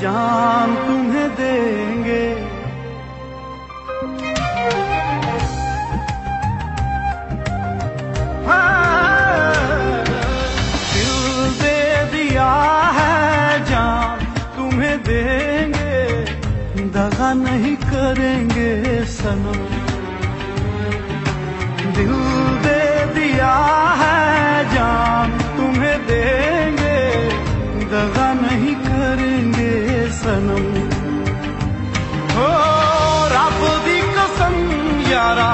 जान तुम्हें देंगे। दगा नहीं करेंगे सनम, दिल दे दिया है जान तुम्हें देंगे, दगा नहीं करेंगे सनम। हो रब दी कसम यारा,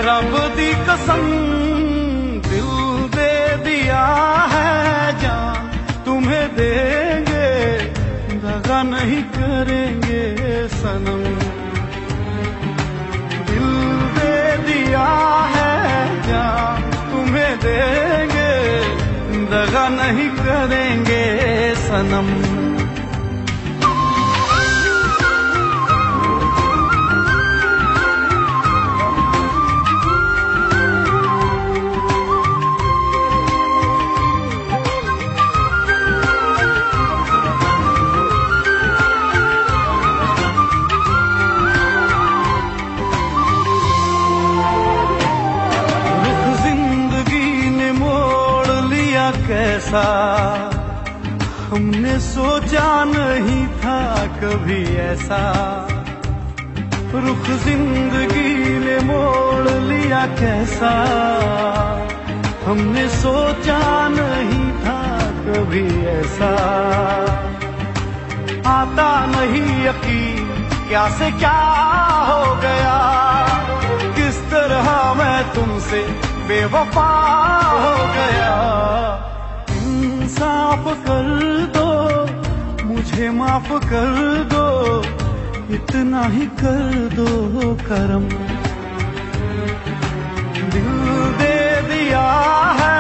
रब दी कसम, दिल दे दिया है जान तुम्हें देंगे, दगा नहीं करेंगे सनम। दिल दे दिया है जान तुम्हें देंगे, दगा नहीं करेंगे सनम। कैसा हमने सोचा नहीं था कभी ऐसा, रुख जिंदगी ने मोड़ लिया कैसा, हमने सोचा नहीं था कभी ऐसा। आता नहीं यकीन क्या से क्या हो गया, किस तरह मैं तुमसे बेवफा हो गया। इंसाफ कर दो मुझे, माफ कर दो, इतना ही कर दो करम। दिल दे दिया है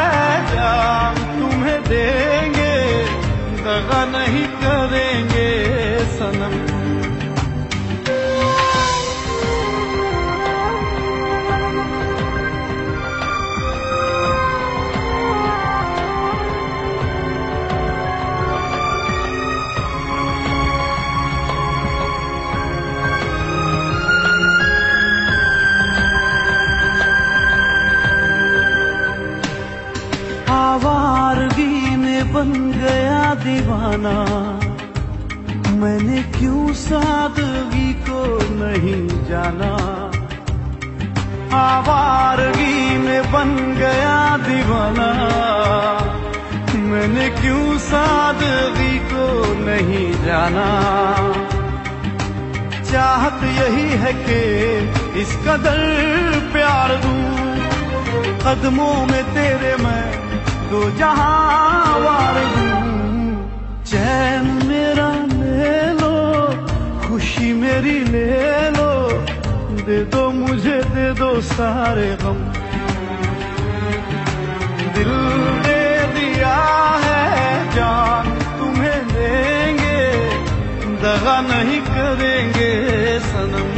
जान तुम्हें देंगे, दगा नहीं करेंगे सनम। आवारगी ने बन गया दीवाना, मैंने क्यों सादगी को नहीं जाना। आवारगी में बन गया दीवाना, मैंने क्यों सादगी को नहीं जाना। चाहत यही है कि इस कदर प्यार दूं, कदमों में तेरे मैं दो जहां वार दूं। चैन मेरा ले लो, खुशी मेरी ले लो, दे दो मुझे दे दो सारे गम। दिल दे दिया है जान तुम्हें देंगे, दगा नहीं करेंगे सनम।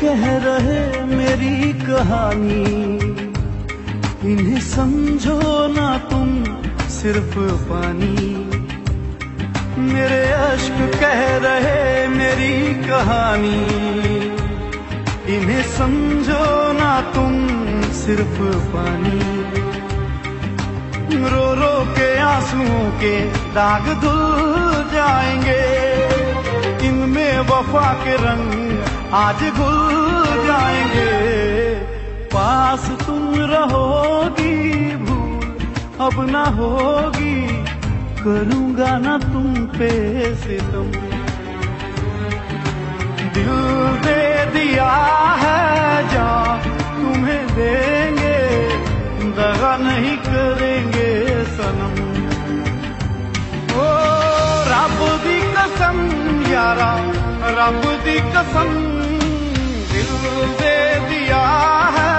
कह रहे मेरी कहानी, इन्हें समझो ना तुम सिर्फ पानी। मेरे अश्क कह रहे मेरी कहानी, इन्हें समझो ना तुम सिर्फ पानी। रो रो के आंसुओं के दाग धुल जाएंगे, इनमें वफा के रंग आज घुल जाएंगे। पास तुम रहोगी भूल अब ना होगी, करूंगा ना तुम पे सितम। दिल दे दिया है जान तुम्हें देंगे, दगा नहीं करेंगे सनम। ओ रब दी कसम यारा, रब दी कसम, दिल दे दिया है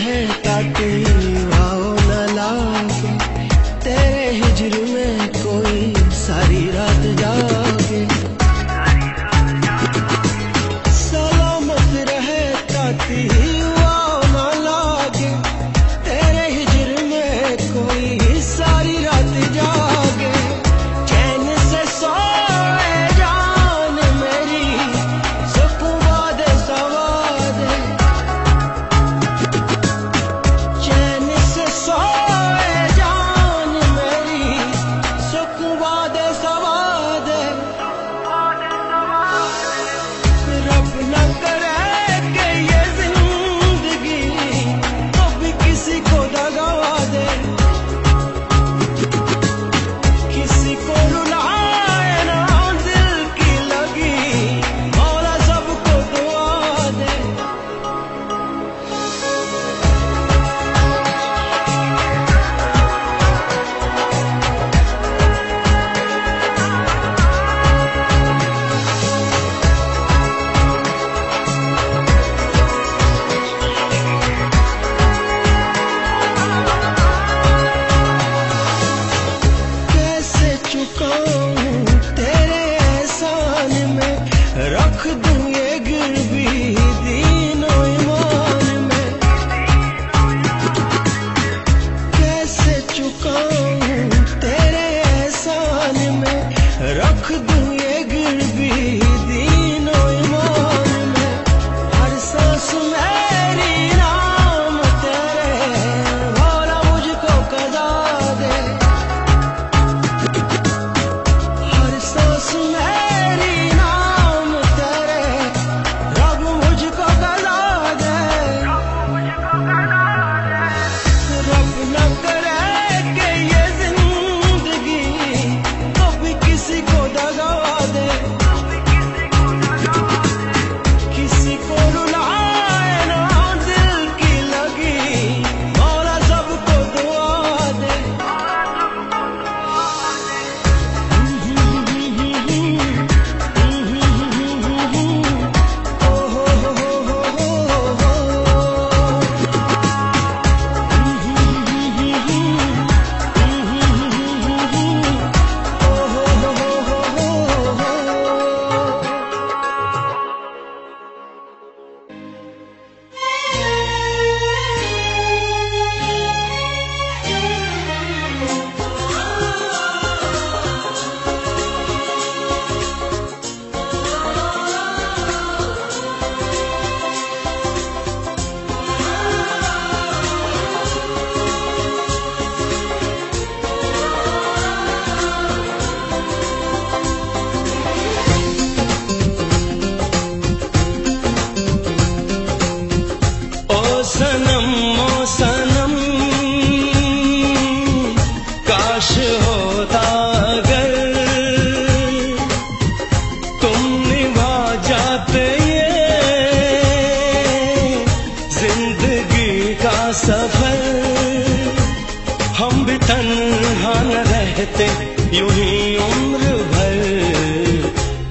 रहे ताकि वाओ न लागे, तेरे हिजर में कोई सारी रात जागे। सलामत रहे ताकि वाओ न लागे, तेरे हिजर में कोई सारी रात जागे। चैन से सोए जान मेरी, सुकून वादे सवादे। चैन से सोए जान मेरी, सुकून वादे सवादे। रब न करे कि ये जिंदगी कभी किसी को दगा दे, किसी को रुलाए ना दिल की लगी, मौला सबको दुआ दे। कैसे चुकाऊं तेरे एहसान में, रख दूं ये गिरवी दीनो ईमान में। कैसे चुकाऊं तेरे एहसान में, रख दूं ये गिरवी दीनो ईमान में। हर सांस मेरी नाम तेरे, भोला मुझको कदा दे। हर सांस मेरी नाम तेरे, रब मुझको गला दे। रब न करे कि ये जिंदगी कभी किसी को दगा दे, किसी को रुलाए ना दिल की लगी, मौला सबको दुआ दे। ओ सनम काश होता अगर तुम निभा जाते ये जिंदगी का सफर। हम भी तन्हा न रहते यूं ही उम्र भर,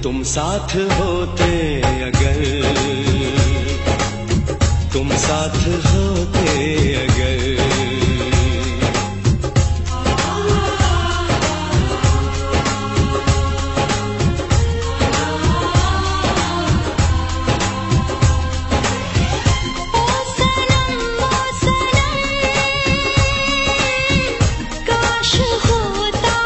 तुम साथ होते अगर, तुम साथ होते अगर। काश होता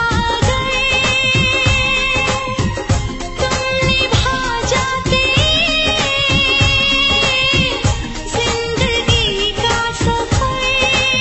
जिंदगी का सफर।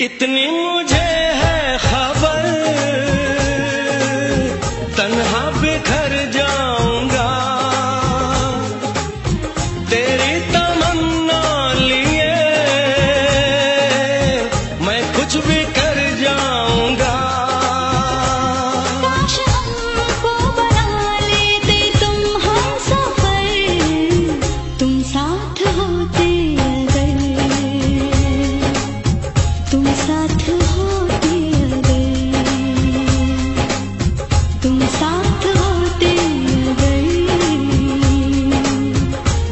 इतनी मुझे है खबर, तन्हा बिखर जाऊंगा तेरी तमन्ना लिए, मैं कुछ भी कर जाऊंगा। काश हमको बना लेते तुम हमसफर, तुम साथ होते अगर, तुम साथ होते अगर, तुम साथ होते अगर,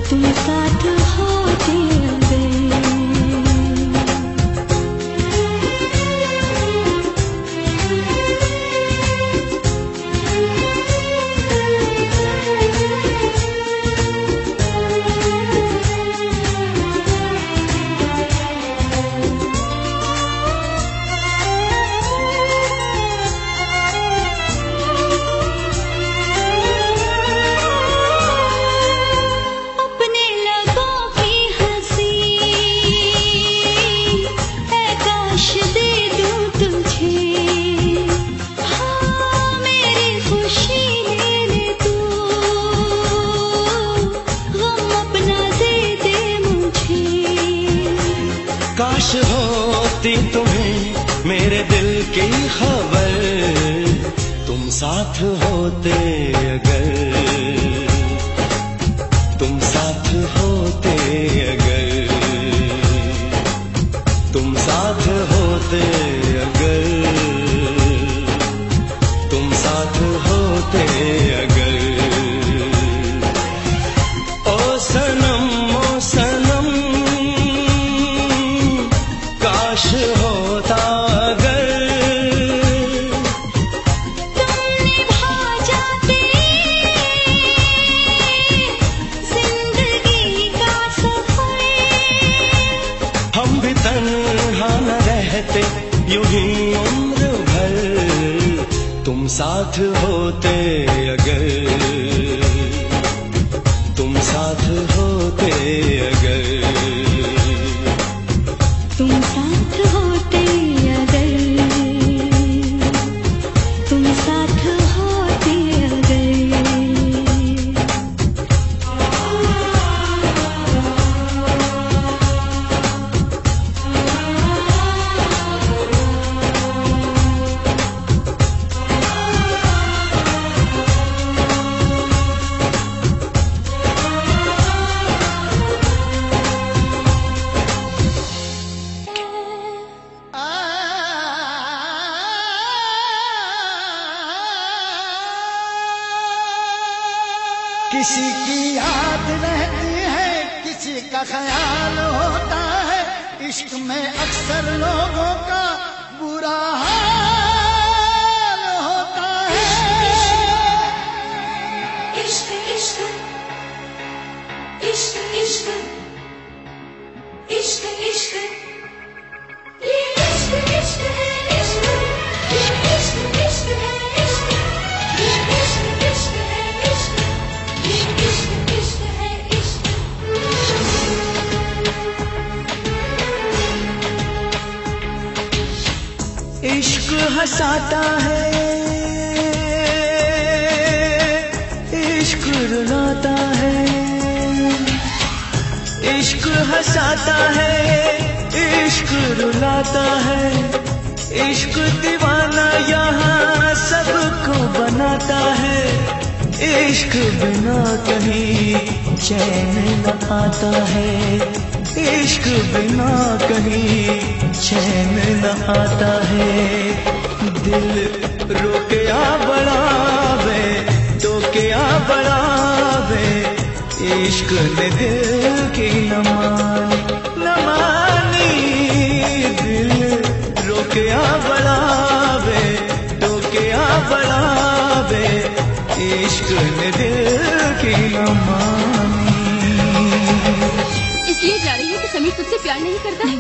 तुम साथ होते अपने लगों की हंसी है काश दे दूं तुझे, हाँ मेरी खुशी ले ले तू, गम अपना दे दे मुझे। काश होती तुम्हें मेरे दिल की खबर, तुम साथ होते अगर, तुम साथ होते अगर, तुम साथ होते अगर, तुम साथ होते अगर। ओ सनम काश होता अगर, तुम निभा जाते जिंदगी का सफर, हम भी तन्हा न रहते यूं ही उम्र भर, तुम साथ होते अगर, तुम साथ होते अगर, तुम साथ होते अगर, तुम साथ होते अगर। किसी की याद रहती है, किसी का ख्याल होता है, इश्क में अक्सर लोगों का बुरा हाल होता है। इश्क इश्क इश्क इश्क इश्क इश्क, ये इश्क इश्क है इश्क, ये इश्क इश्क है इश्क, ये इश्क इश्क है इश्क, ये इश्क इश्क है इश्क। इश्क हंसाता है, इश्क रुलाता है, इश्क हंसाता है, इश्क रुलाता है, इश्क दीवाना यहाँ सबको बनाता है, इश्क बिना कहीं चैन न आता है, इश्क बिना कहीं चैन न आता है। दिल रोके आ बढ़ावे तो क्या बढ़ावे, इश्क ने दिल की न मानी, दिल रोके आ बढ़ावे तो क्या बढ़ावे, इश्क ने दिल की न मानी। इसलिए जा रही हूँ कि समीर तुझसे प्यार नहीं करता है।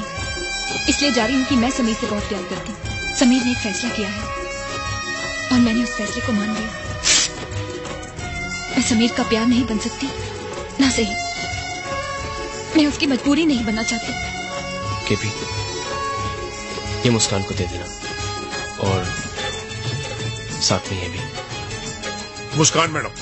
इसलिए जा रही हूँ कि मैं समीर से बहुत प्यार करती हूँ। समीर ने एक फैसला किया है और मैंने उस फैसले को मान लिया। मैं समीर का प्यार नहीं बन सकती, ना सही मैं उसकी मजबूरी नहीं बनना चाहती। केपी, ये मुस्कान को दे देना और साथ में ये भी। मुस्कान मैडम,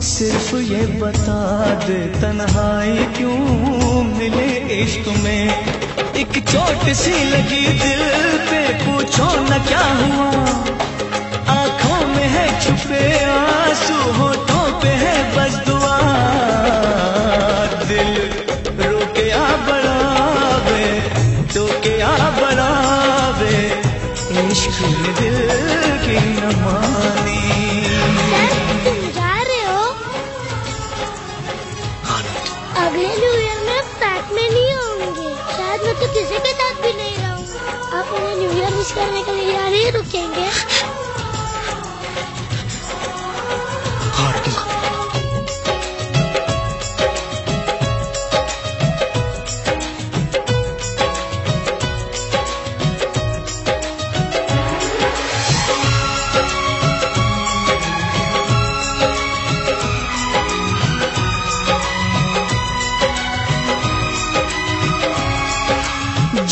सिर्फ ये बता दे तन्हाई क्यों मिले इश्क में, एक चोट सी लगी दिल पे पूछो न क्या हुआ, आंखों में है छुपे आंसू होठों पे है बस दुआ, दिल रोके आ बढ़ावे टोके आ बढ़ावे, इश्क में दिल की न मानी। अगले न्यू ईयर में फ्लैट में नहीं होंगे, शायद मैं तो किसी के साथ भी नहीं रहूंगा। आप उन्हें न्यू ईयर विश करने के लिए यहाँ नहीं रुकेंगे? हाँ रुकूंगा।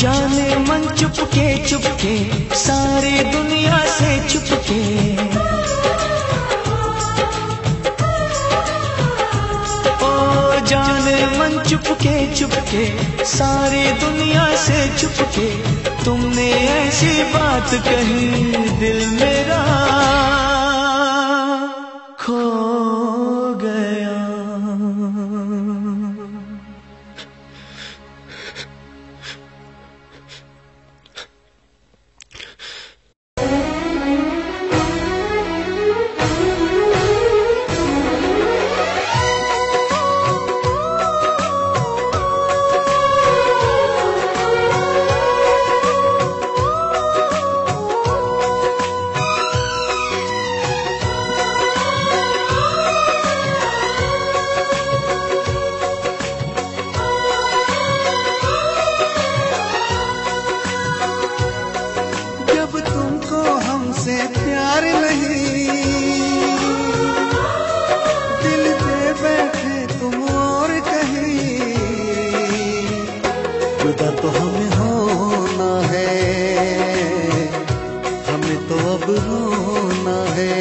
जाने मन चुपके चुपके सारी दुनिया से चुपके, ओ जाने मन चुपके चुपके सारी दुनिया से चुपके, तुमने ऐसी बात कही दिल मेरा खो गया। जुदा तो हमें होना है, हमें तो अब रोना है।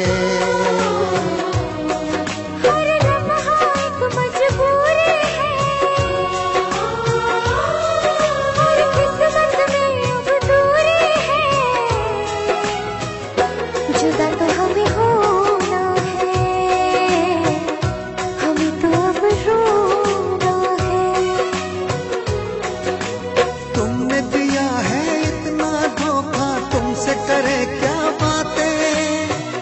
हर लम्हा एक मजबूरी है, हर किस्मत में अब दूरी है। जुदा तो हमें होना है, हमें तो अब रोना है। तुमने दिया है इतना धोखा, तुमसे करे क्या बातें,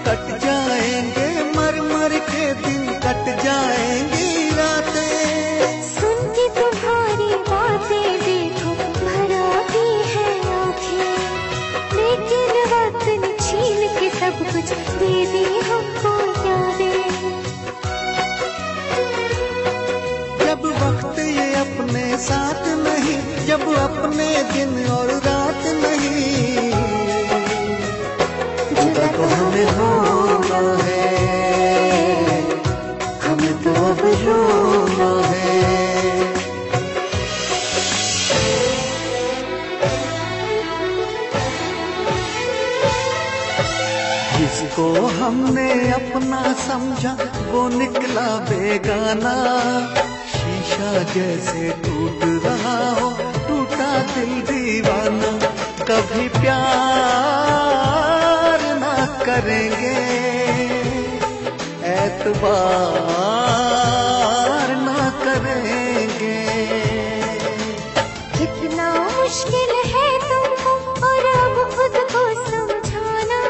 कट जाएंगे मर मर के दिन, कट जाएंगी रातें। सुन के तुम्हारी बातें देखो भरा भी है आँखें, लेकिन वक्त ने छीन के सब कुछ दे दी हमको यादें। जब वक्त ये अपने साथ नहीं, जब अपने दिन और रात नहीं, जुदा तो हमें होना है, हमें तो अब रोना है। जिसको हमने अपना समझा वो निकला बेगाना, शीशा जैसे टूट रहा हो टूटा दिल दीवाना। कभी प्यार ना करेंगे, एतबार ना करेंगे। कितना मुश्किल है तुमको और अब खुद को समझाना,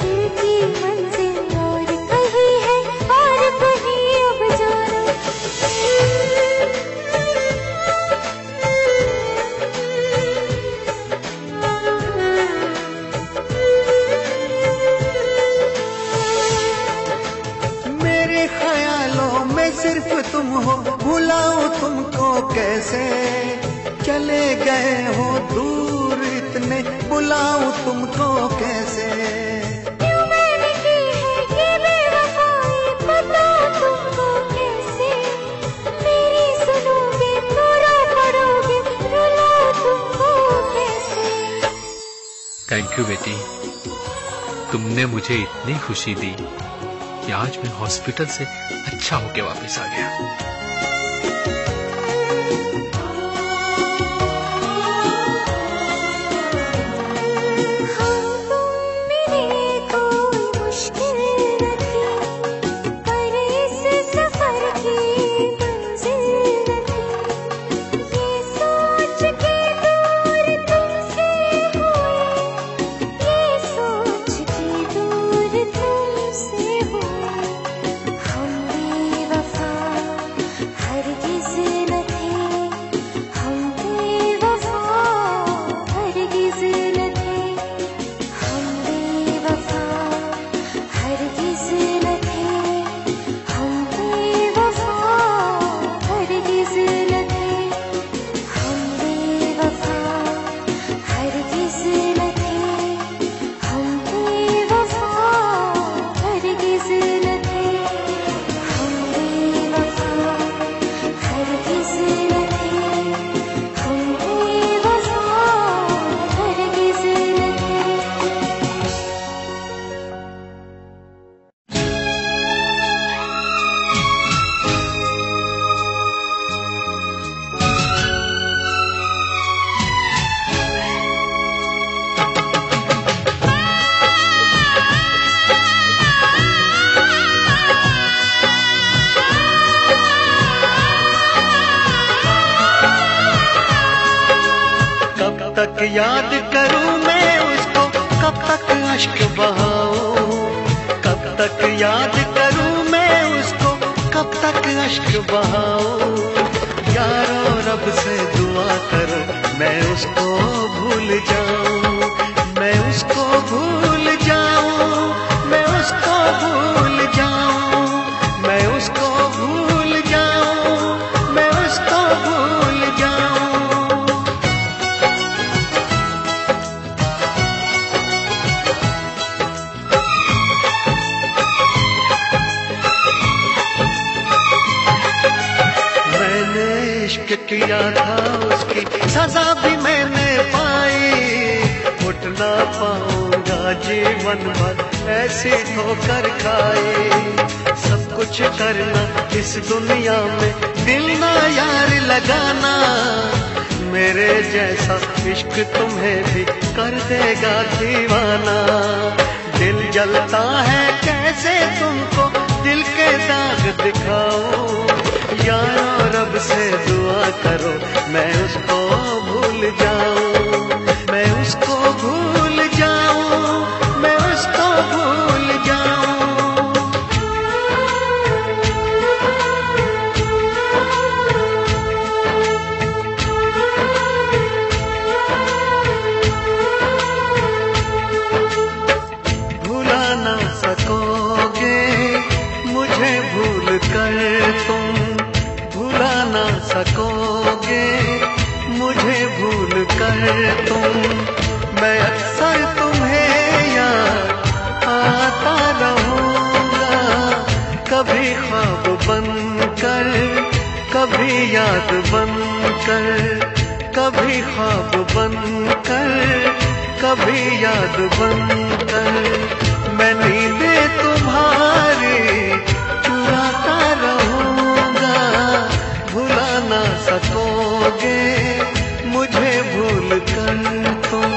दिल की मंजिल और कहीं है और कहीं अब जाना। मेरे कैसे चले गए हो दूर इतने, बुलाऊं तुमको कैसे। क्यों मैंने की है ये बेवफाई, बताओ तुमको कैसे। मेरी सुनोगे तो रो पड़ोगे, रुलाऊं तुमको कैसे। थैंक यू बेटी, तुमने मुझे इतनी खुशी दी कि आज मैं हॉस्पिटल से अच्छा होके वापस आ गया। तक याद करूं मैं उसको, कब तक अश्क बहाऊं। कब तक याद करूं मैं उसको, कब तक अश्क बहाऊं। यारो रब से दुआ करो मैं उसको भूल जाऊं, मैं उसको भूल जाऊं, मैं उसको भूल जाऊं, मैं उसको भूल जाऊं, मैं उसको भूल जाऊं। किया था उसकी सजा भी मैंने पाई, उठ ना पाऊंगा जीवन भर ऐसी ठोकर खाई। सब कुछ करना इस दुनिया में, दिल ना यार लगाना, मेरे जैसा इश्क तुम्हें भी कर देगा दीवाना। दिल जलता है कैसे तुमको दिल के दाग दिखाऊं। यारो रब से दुआ करो मैं उसको भूल जाऊं, मैं उसको भूल जाऊं, मैं उसको भूल जाऊं। भुला ना सकोगे मुझे भूल कर तुम, भुला ना सकोगे मुझे भूल कर तुम। मैं अक्सर तुम्हें याद आता रहूंगा, कभी ख्वाब बनकर, कभी याद बनकर, कभी ख्वाब बनकर, कभी याद बनकर। मैं नींदें तुम्हारी चुराता रहूंगा, भुला ना सकोगे मुझे भूल कर तुम।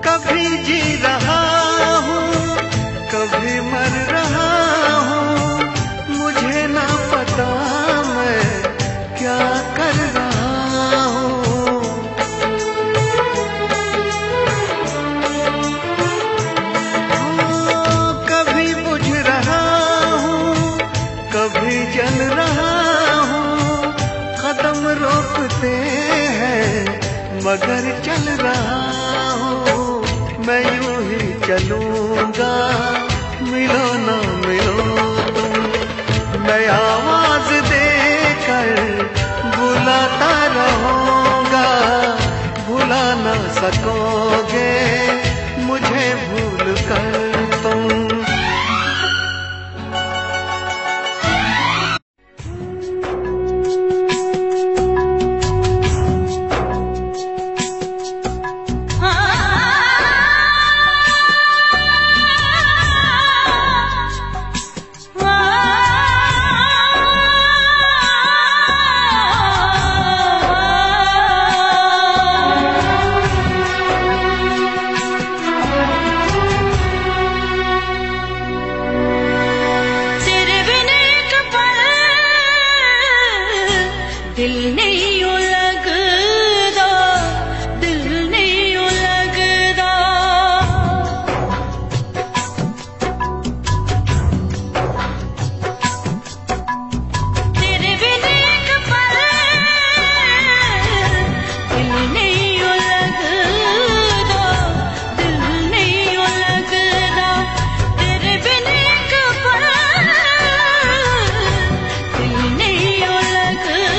कभी जी रहा हूँ कभी मर रहा हूँ, मुझे ना पता रोकते हैं मगर चल रहा हूँ मैं यूं ही चलूंगा मिलो ना मिलो तुम मैं आवाज देकर बुलाता रहूंगा भुला ना सकोगे मुझे भूल कर तुम दिल नहीं यूं लगदा दिल नहीं यूं लगदा तेरे बिन एक पल दिल नहीं यूं लगदा दिल नहीं यूं लगदा तेरे बिन एक पल दिल नहीं यूं लगदा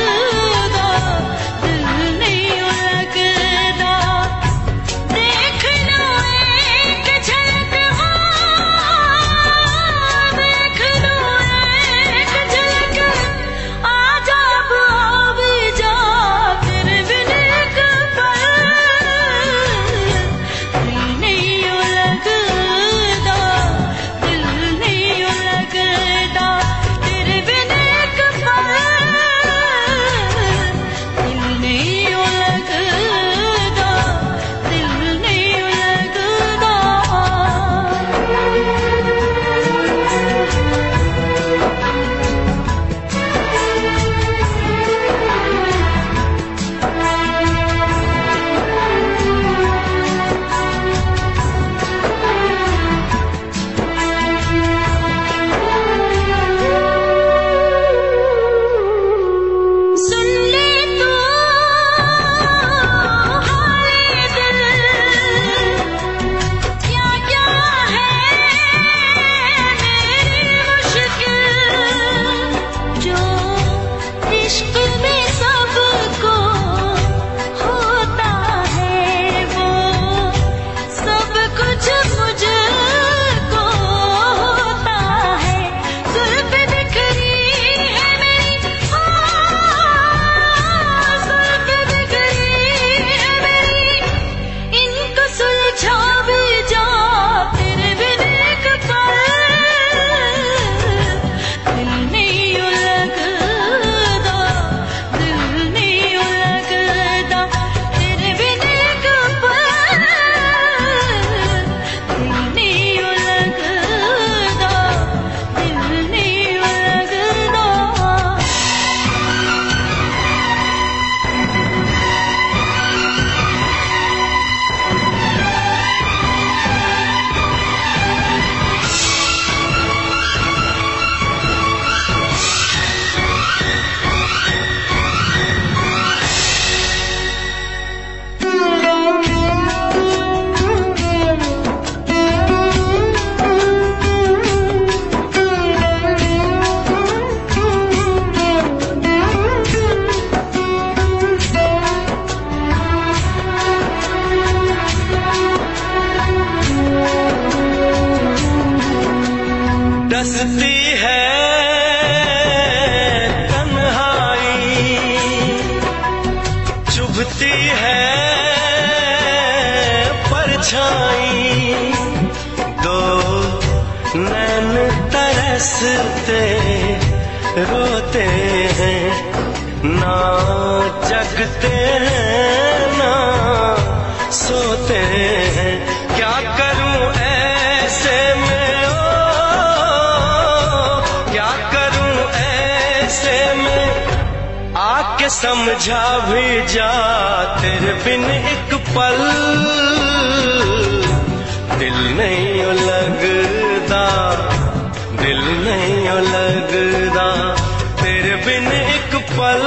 डसती है तन्हाई चुभती है परछाई दो नैन तरसते रोते हैं ना जगते हैं ना सोते हैं क्या करूं ऐसे में आके समझा भी जा तेरे बिन एक पल दिल नहीं लगदा दिल नहीं लगदा तेरे बिन एक पल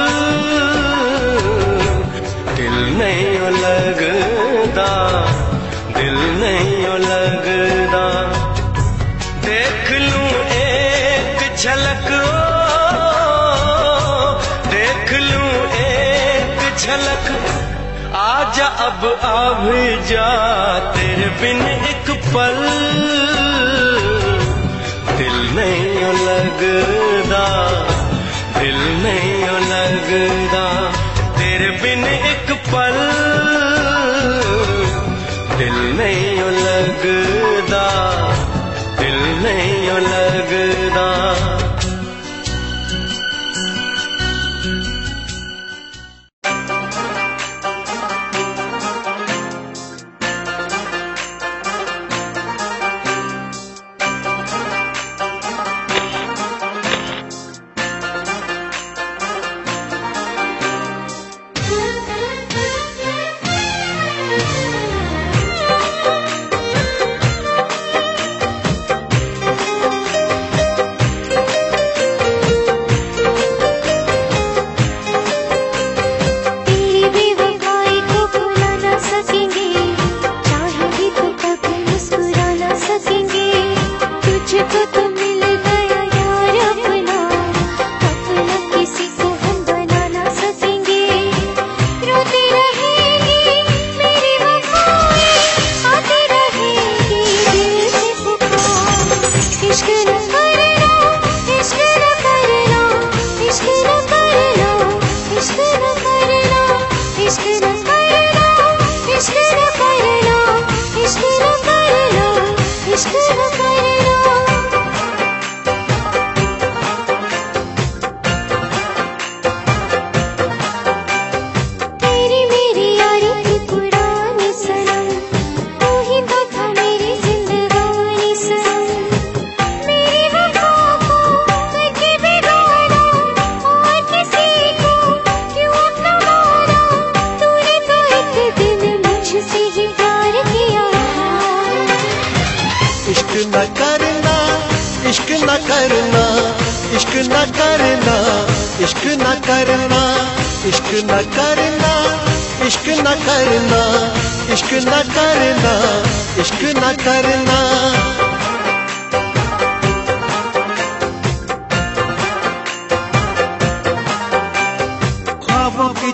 झलक आजा अब आ भी जा तेरे बिन एक पल दिल नहीं लगदा दिल नहीं लगदा तेरे बिन एक पल दिल नहीं लगदा दिल नहीं लगदा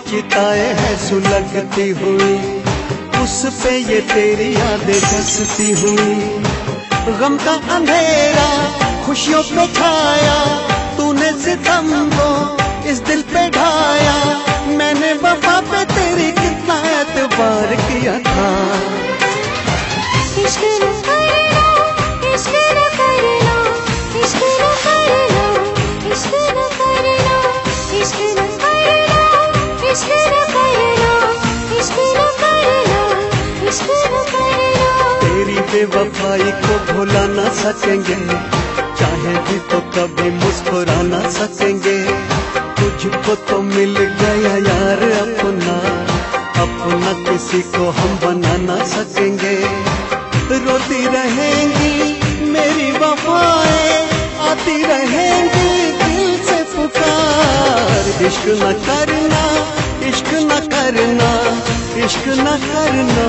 चिताएं है सुलगती हुई उस पे ये तेरी यादें बसती हुई गम का अंधेरा खुशियों पे छाया तूने सितम को इस दिल पे ढाया मैंने वफा पे तेरी कितना एतबार किया था इश्क न करना इश्क न करना इश्क न करना इश्क न करना इश्क न करना इश्क न करना इश्क न करना इश्क न करना तेरी बेवफाई को भुला ना सकेंगे चाहे भी तो कभी मुस्कुरा ना सकेंगे तुझको तो मिल गया यार अपना अपना किसी को हम बना ना सकेंगे रोती रहेंगी मेरी वफाएं आती रहेंगी दिल से पुकार इश्क न करना इश्क न करना इश्क न करना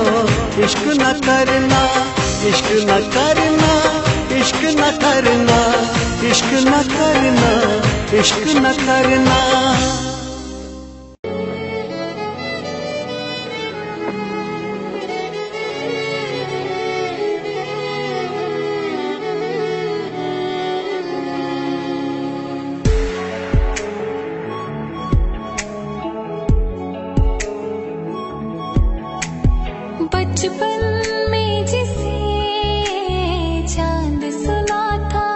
इश्क न करना इश्क न करना इश्क न करना इश्क न करना इश्क न करना बचपन में जिसे चांद सुना था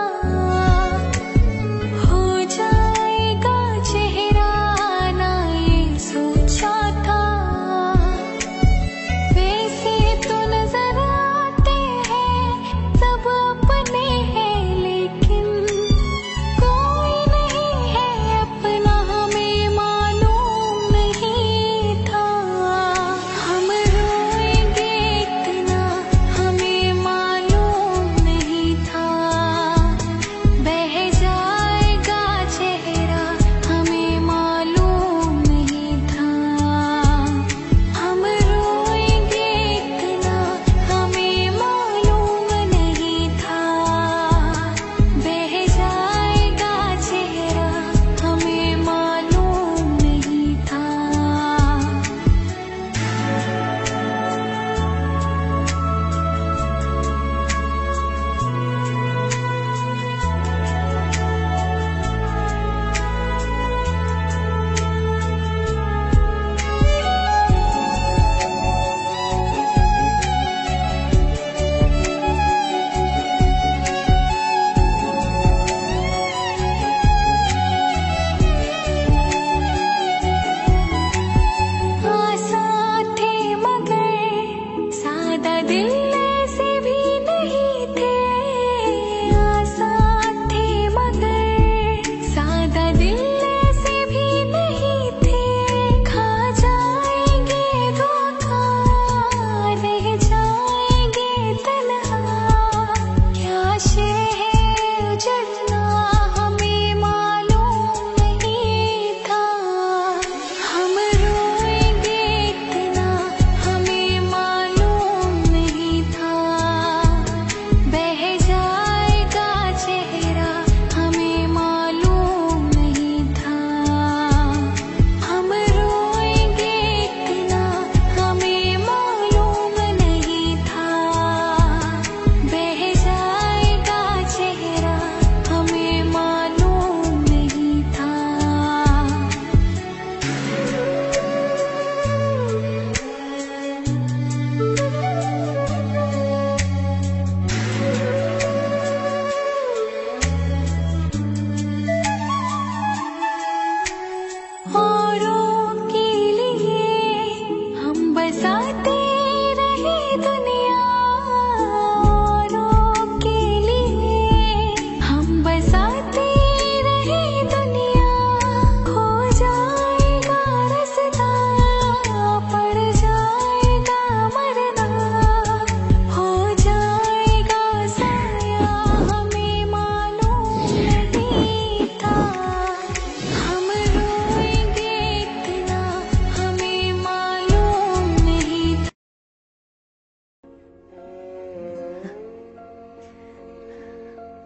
हो जाएगा चेहरा ना ये सोचा था वैसे तो नजर आते हैं सब अपने हैं लेकिन कोई नहीं है अपना हमें मालूम नहीं था हम रोएंगे एक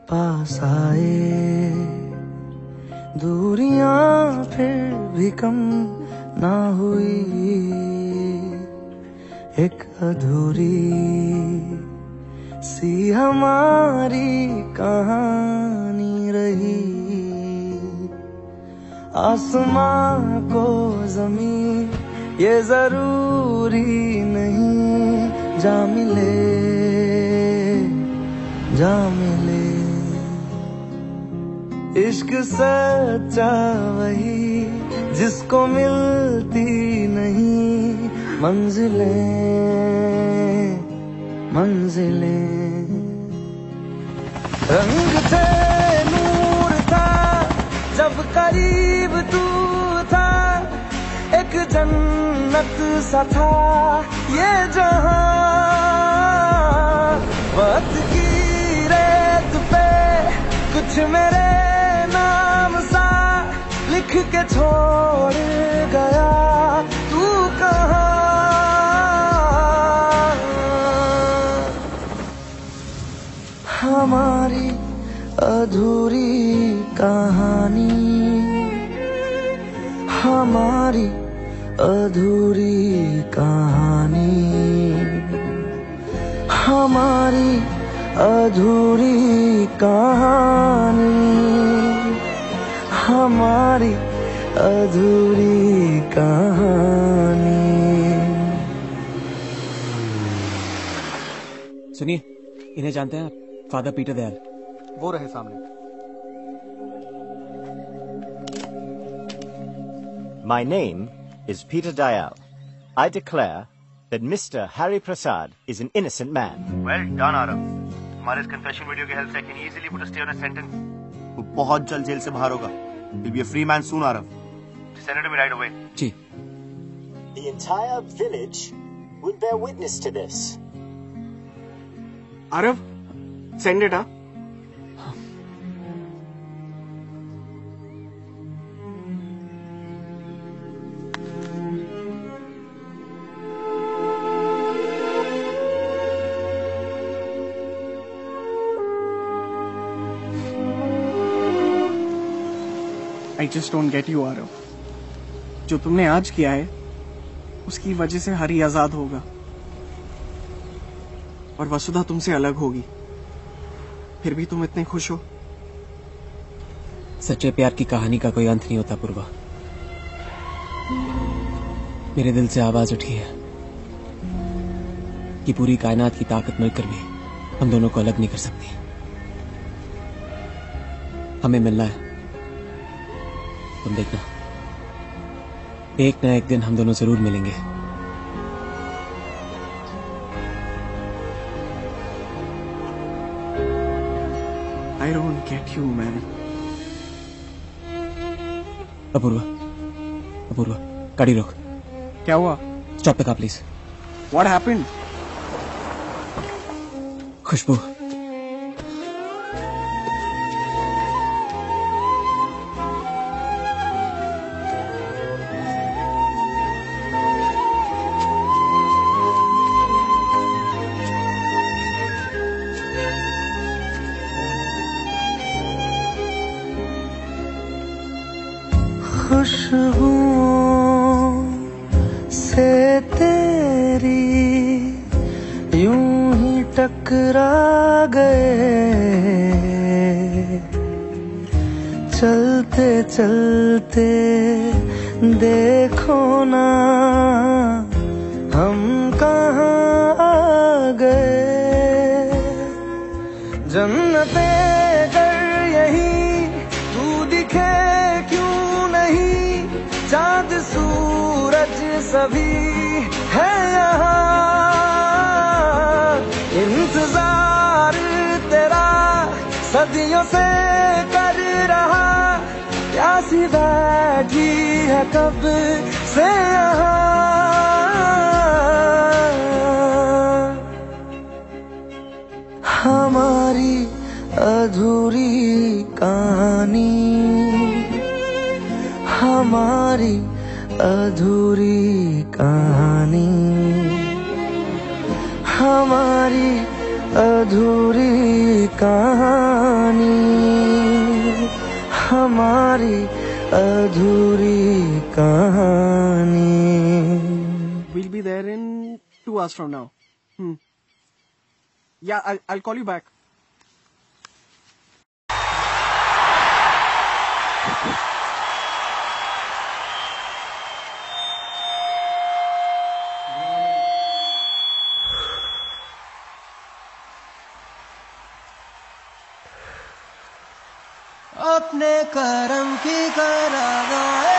पास आए, दूरियां फिर भी कम ना हुई, एक अधूरी सी हमारी कहानी रही। आसमां को ज़मीं ये जरूरी नहीं, जा मिले जा मिले। इश्क सच्चा वही जिसको मिलती नहीं मंजिलें मंजिलें। रंग थे नूर था जब करीब तू था, एक जन्नत सा था ये जहां। वक्त की रेत पे कुछ मेरे नाम सा लिख के छोड़ गया तू कहाँ। हमारी अधूरी कहानी, हमारी अधूरी कहानी, हमारी अधूरी कहानी, हमारी अधूरी कहानी। सुनिए, इन्हें जानते हैं आप? Father Peter Dayal. वो रहे सामने। My name is Peter Dayal. I declare that Mr. Harry Prasad is an innocent man. Well done, Arav. हमारे इस confession video के help से I can easily put a stay on a sentence. वो बहुत जल्द जेल से बाहर होगा. He'll be a free man soon, Arav. Send it to me right away. Ji. The entire village will bear witness to this. Arav, send it, huh? I just don't get you, Aarav. जो तुमने आज किया है उसकी वजह से हरी आजाद होगा और वसुधा तुमसे अलग होगी, फिर भी तुम इतने खुश हो। सच्चे प्यार की कहानी का कोई अंत नहीं होता पूर्वा। मेरे दिल से आवाज उठी है कि पूरी कायनात की ताकत मिलकर भी हम दोनों को अलग नहीं कर सकती। हमें मिलना है, तुम देखना, एक ना एक दिन हम दोनों जरूर मिलेंगे। I don't get you, man. Apoorva, Apoorva, गाड़ी रोक। क्या हुआ? स्टॉप पे का प्लीज। What happened? खुशबू, खुशबुओं से तेरी यूं ही टकरा गए, चलते चलते देखो ना हम कहाँ आ गए। जन्नते कर यही तू दिखे क्यों नहीं, चांद सूरज सभी है यहाँ। इंतजार तेरा सदियों से कर रहा, प्यासी बैठी है कब से यहाँ। हमारी अधूरी कहानी, हमारी अधूरी कहानी, हमारी अधूरी कहानी, हमारी अधूरी कहानी। We'll be there in 2 hours from now. Yeah, I'll call you back. अपने करम की करादाए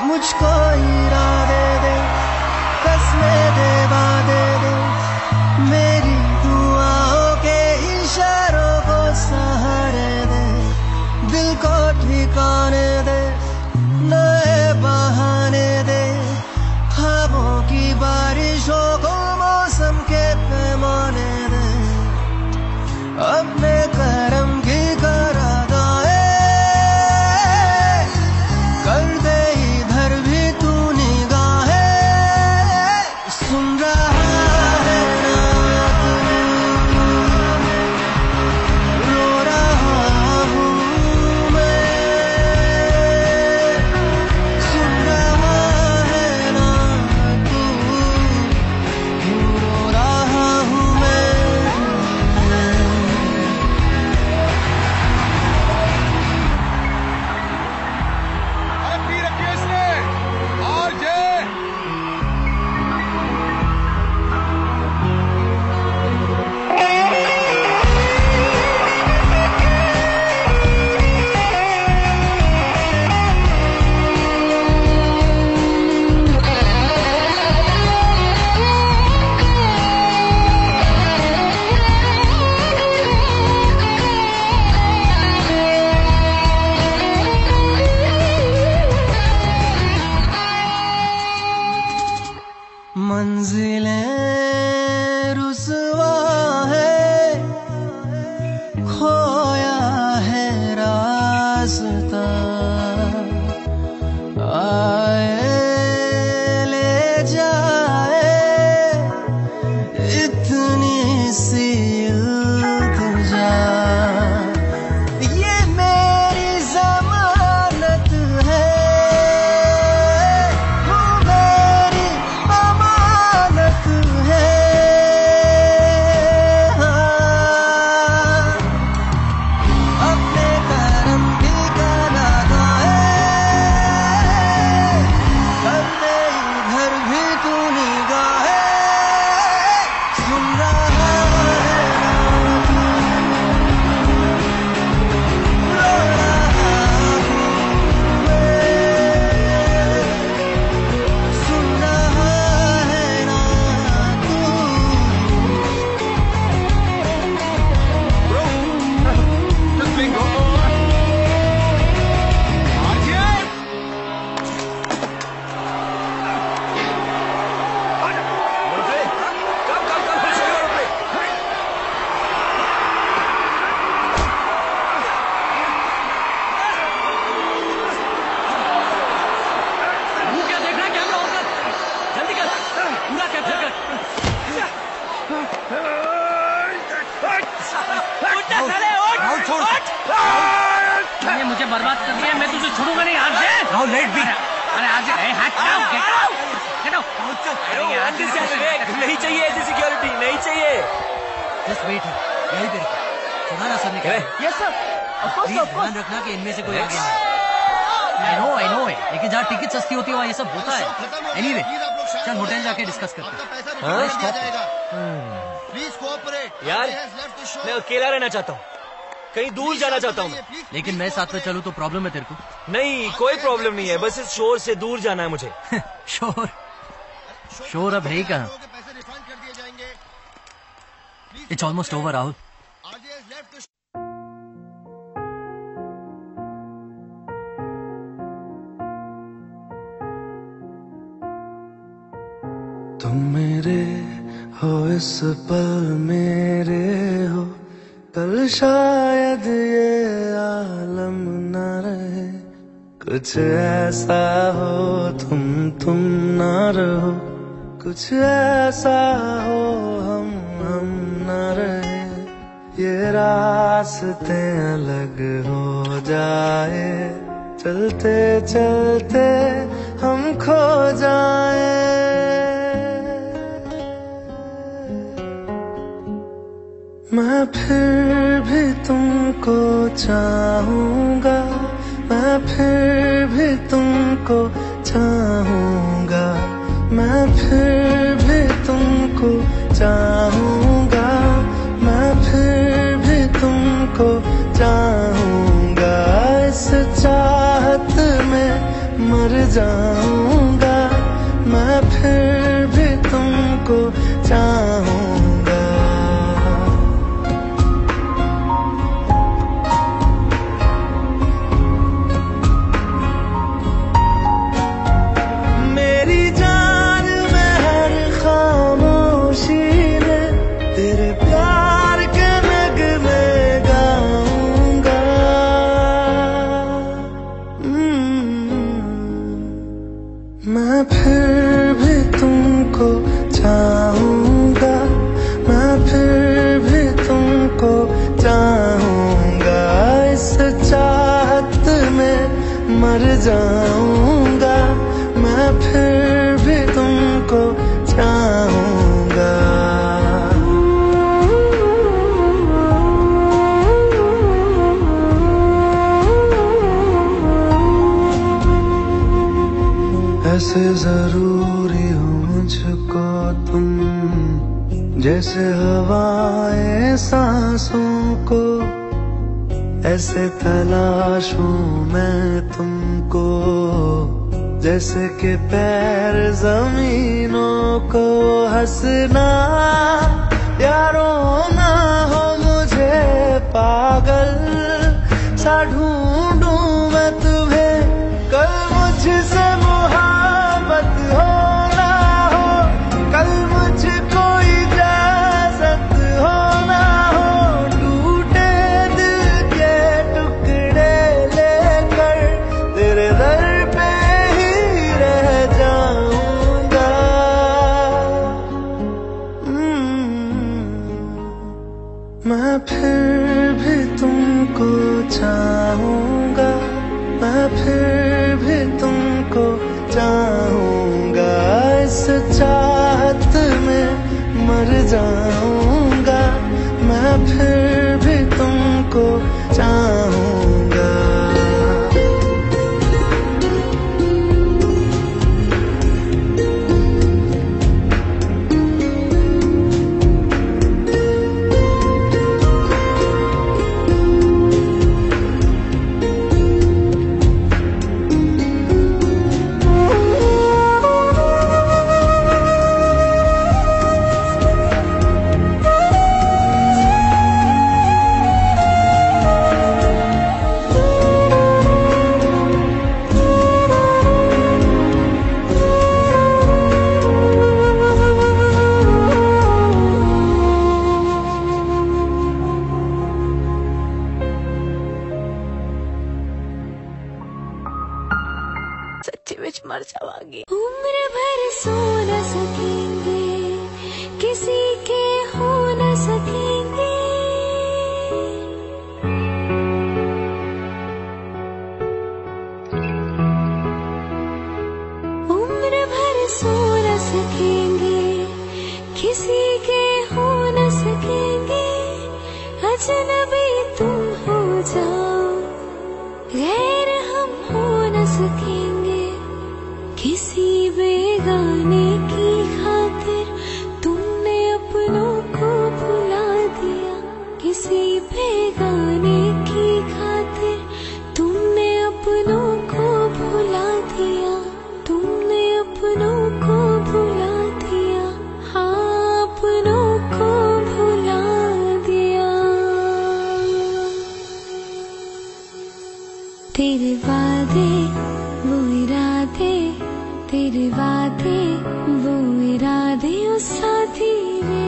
मुझको इरादे दे, कसमें दे, वादे दे, मेरी दुआओं के इशारों को सहारे दे, दिल को ठिकाने दे, नए बहाने दे, ख्वाबों की बारिशों को मौसम के पैमाने दे, अपने करम की करादाए कर दे। मंजिलें रुसवा है, खोया है रास्ता, आए ले जाए इतनी सी इल्तिजा, ये मेरी जमानत है, ये मुझे बर्बाद कर दिया, मैं तुझे छोड़ूंगा नहीं आज से। Now let me. अरे आज हट नहीं चाहिए ऐसी सिक्योरिटी, नहीं चाहिए। जस्ट वेट, यही देर सुनाना सर ने कहा। यस सर, ध्यान रखना कि इनमें से कोई आगे नहीं। आई नो लेकिन जहाँ टिकट सस्ती होती है वहाँ ये सब होता है। एनीवे चल होटल जाके डिस्कस करते हैं। यार मैं अकेला रहना चाहता हूँ, कहीं दूर जाना चाहता हूँ मैं। लेकिन मैं साथ में चलूँ तो प्रॉब्लम है तेरे को? नहीं, कोई प्रॉब्लम नहीं है, बस इस शोर से दूर जाना है मुझे। शोर अब है ही कहाँ? It's almost over Rahul. तुम मेरे हो इस पल मेरे हो, कल शायद ये आलम न रहे। कुछ ऐसा हो तुम न रहो, कुछ ऐसा हो हम न रहे। ये रास्ते अलग हो जाए, चलते चलते हम खो जाए। मैं फिर भी तुमको चाहूंगा, मैं फिर भी तुमको चाहूंगा, मैं फिर भी तुमको चाहूंगा, मैं फिर भी तुमको चाहूंगा। इस चाहत में मर जाऊंगा, मैं फिर भी तुमको चाहूंगा। मैं फिर भी तुमको चाहूंगा, मैं फिर भी तुमको चाहूंगा। इस चाहत में मर जाऊंगा, मैं फिर भी तुमको चाहूंगा। ऐसे जरूरी हो मुझको तुम, जैसे हवाएं सांसों को। ऐसे तलाशूं मैं तुमको, जैसे कि पैर जमीनों को। हंसना या रोना हो मुझे पागल सा ढूंढूं मैं तुम्हें। कल मुझसे मोहब्बत हो ना हो, कल मुझको इजाजत हो ना हो। टूटे दिल के टुकड़े लेकर तेरे दर पे ही रह जाऊंगा। मैं फिर भी तुमको चाहूंगा, मैं फिर भी तुमको चाहूंगा। इस चाहत में मर जाऊंगा, मैं फिर भी तुमको चाहूंगा। मर जावांगी। उम्र भर सो न सकेंगे, किसी के हो न सकेंगे। उम्र भर सो न सकेंगे, किसी के हो न सकेंगे। अजनबी तुम हो जाओ, गैर हम हो न सकेंगे। किसी बेगाने की खातिर तुमने अपनों को भुला दिया, किसी बेगाने तेरे वादे वो इरादे उस साथी रे,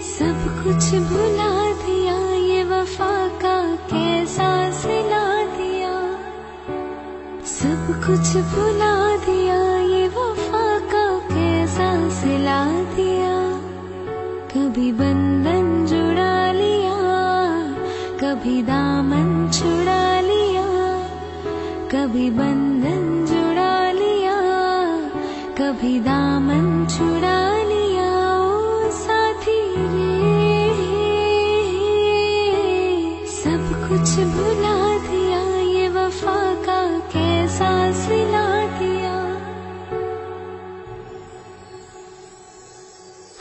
सब कुछ भुला दिया, ये वफा का कैसा सिला दिया। सब कुछ भुला दिया, ये वफा का कैसा सिला दिया। कभी बंधन जुड़ा लिया, कभी दामन छुड़ा लिया। कभी बंधन जुड़ा लिया, कभी दामन छुड़ा लिया। ओ साथी रे, सब कुछ भुला दिया, ये वफा का कैसा सिला दिया।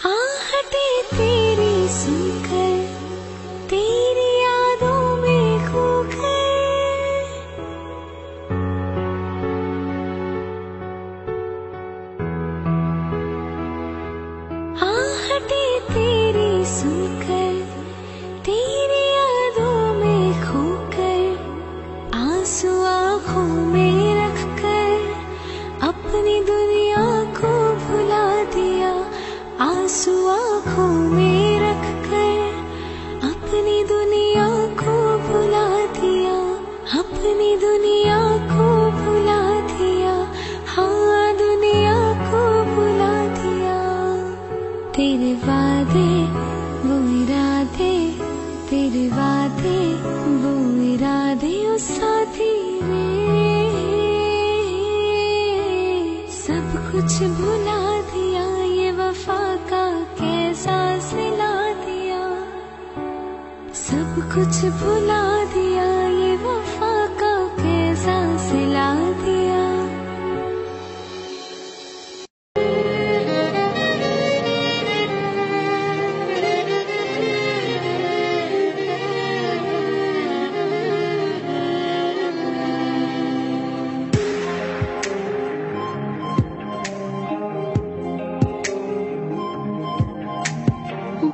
आहटे तेरी सुनकर, तेरी यादों में खोकर, आहटे तेरी सुनकर, तेरी यादों में खोकर, आंसू आंखों में रखकर, अपनी दुनिया को भुला दिया। आंसू आंखों में रखकर, अपनी दुनिया को भुला दिया। अपनी दुनिया को भुला दिया, हाँ दुनिया को भुला दिया। तेरे वादे वो इरादे, तेरे वादे वो इरादे उस साथी रे, सब कुछ भुला दिया, ये वफा का कैसा सिला दिया। सब कुछ भुला दिया, ये वफा का कैसा सिला दिया।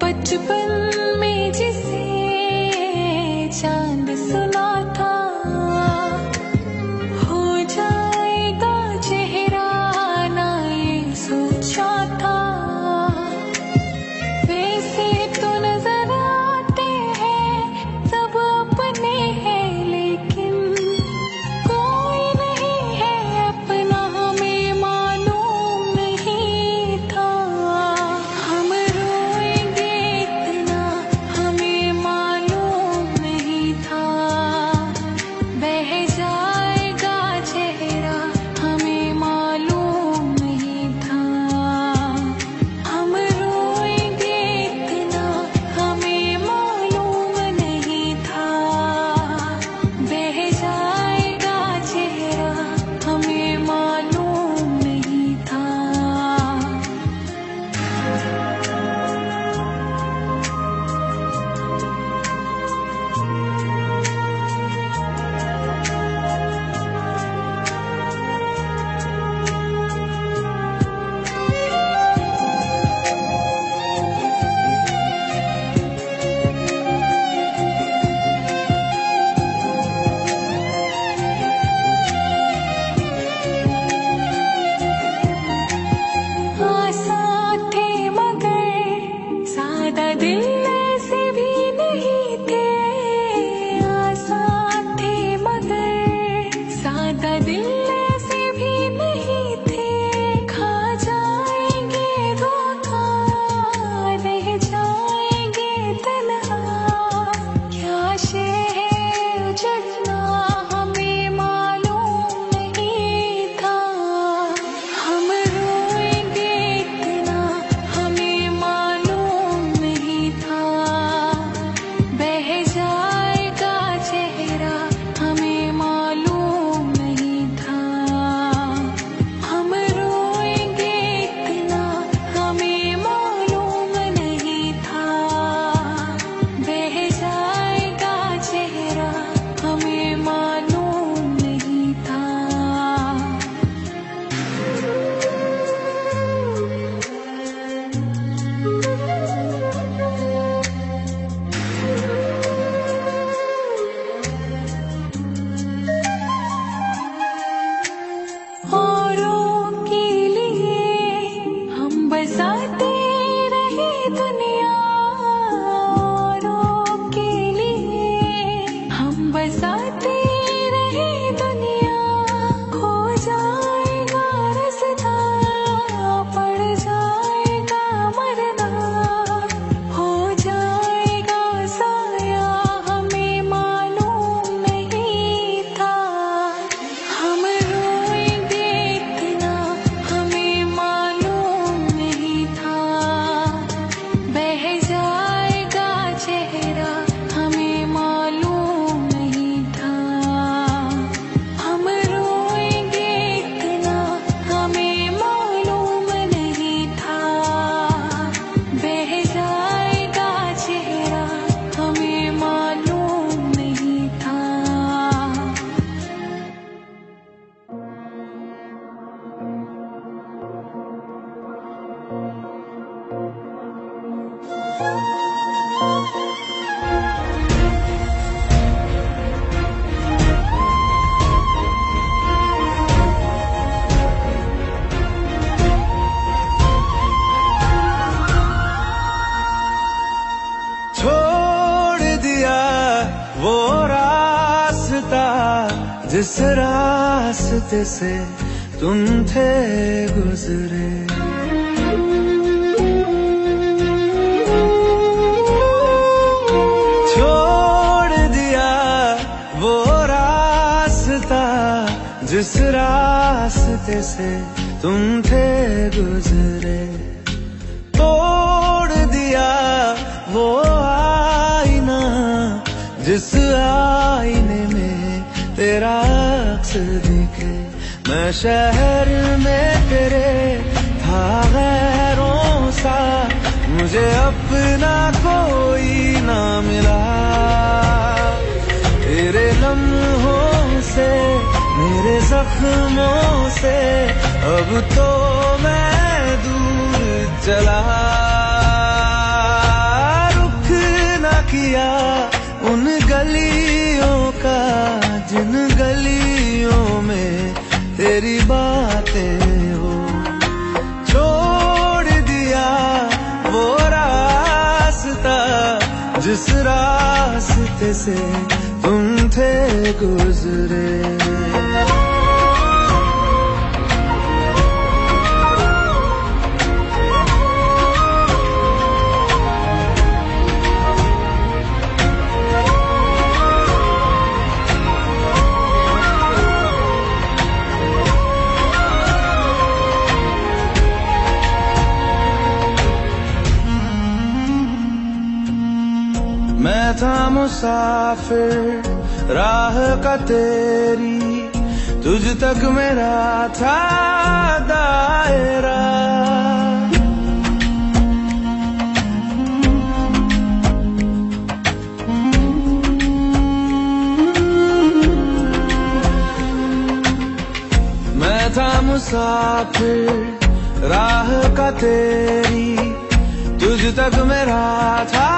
बचपन में जिसे चांद सुना था, हो जाएगा चेहरा ना ये सोचा था। वैसे तो नजर आते हैं सब अपने हैं, लेकिन कोई नहीं है अपना, हमें मालूम नहीं था। हम रोएंगे इतना, हमें मालूम नहीं था। बह जाएगा चेहरा, हमें मालूम नहीं था। हम रोएंगे इतना, हमें मालूम नहीं था। बह जाएगा चेहरा, हमें मालूम नहीं था। आसान थे मगर सादा दिल ऐसे भी नहीं थे। आसान थे मगर सादा दिल ऐसे भी नहीं थे। खा जाएंगे धोखा, रह जाएंगे तन्हा। क्या शय है उजड़ना, हमें मालूम नहीं था। हम रोएंगे इतना, हमें मालूम नहीं था। दुनिया औरों के लिए हम बसाते रहे दुनिया खो जाएगा रास्ता पड़ जाएगा मरना हो जाएगा साया हमें मालूम नहीं था हम रोएंगे इतना हमें मालूम नहीं था बह जाएगा चेहरा हमें मालूम नहीं था हम रोएंगे इतना हमें मालूम नहीं था बह जाएगा चेहरा हमें मालूम नहीं था छोड़ दिया वो रास्ता जिस रास्ते से तुम थे गुजरे छोड़ दिया वो रास्ता जिस रास्ते से तुम थे गुजरे तोड़ दिया वो आईना जिस आईने में तेरा अक्स दिखे मैं शहर में तेरे था गैरों सा मुझे अपना कोई ना मिला तेरे लम्हों से मेरे जख्मों से अब तो मैं दूर चला रुख न किया उन गलियों का जिन गलियों में तेरी बातें हो छोड़ दिया वो रास्ता जिस रास्ते से तुम थे गुजरे मैं था मुसाफिर राह का तेरी तुझ तक मेरा था दायरा मैं था मुसाफिर राह का तेरी तुझ तक मेरा था